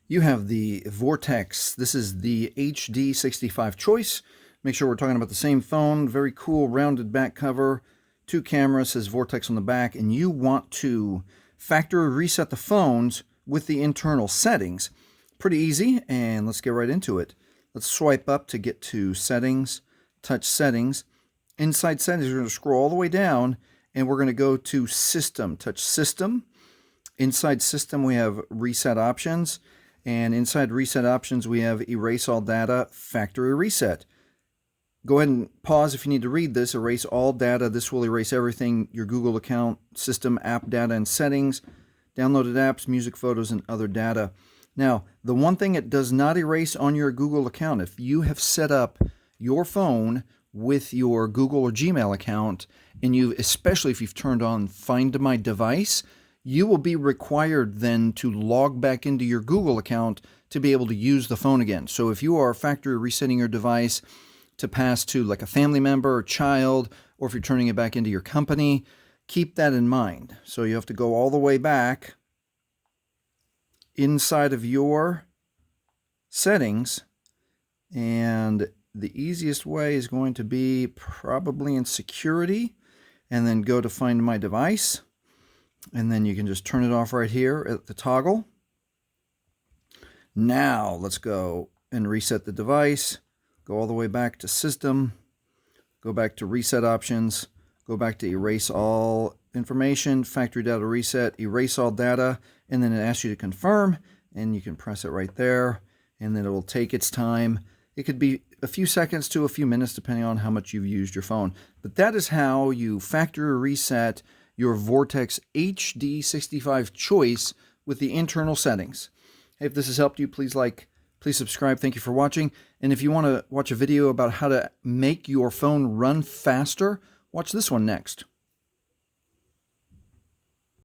You have the Vortex. This is the HD65 Choice. Make sure we're talking about the same phone. Very cool rounded back cover. 2 cameras, says Vortex on the back. And you want to factory reset the phones with the internal settings. Pretty easy, and let's get right into it. Let's swipe up to get to settings, touch settings. Inside settings, we're going to scroll all the way down, and we're going to go to system, touch system. Inside system, we have reset options. And inside reset options, we have erase all data, factory reset. Go ahead and pause if you need to read this. Erase all data. This will erase everything, your Google account, system, app data, and settings, downloaded apps, music, photos, and other data. Now, the one thing it does not erase on your Google account, if you have set up your phone with your Google or Gmail account, and especially if you've turned on Find My Device, you will be required then to log back into your Google account to be able to use the phone again. So if you are factory resetting your device to pass to like a family member or child, or if you're turning it back into your company, keep that in mind. So you have to go all the way back inside of your settings, and the easiest way is going to be probably in security, and then go to Find My Device. And then you can just turn it off right here at the toggle. Now let's go and reset the device. Go all the way back to system. Go back to reset options. Go back to erase all information, factory data reset, erase all data, and then it asks you to confirm, and you can press it right there, and then it will take its time. It could be a few seconds to a few minutes depending on how much you've used your phone. But that is how you factory reset your Vortex HD65 Choice with the internal settings. Hey, if this has helped you, please subscribe. Thank you for watching. And if you want to watch a video about how to make your phone run faster, watch this one next.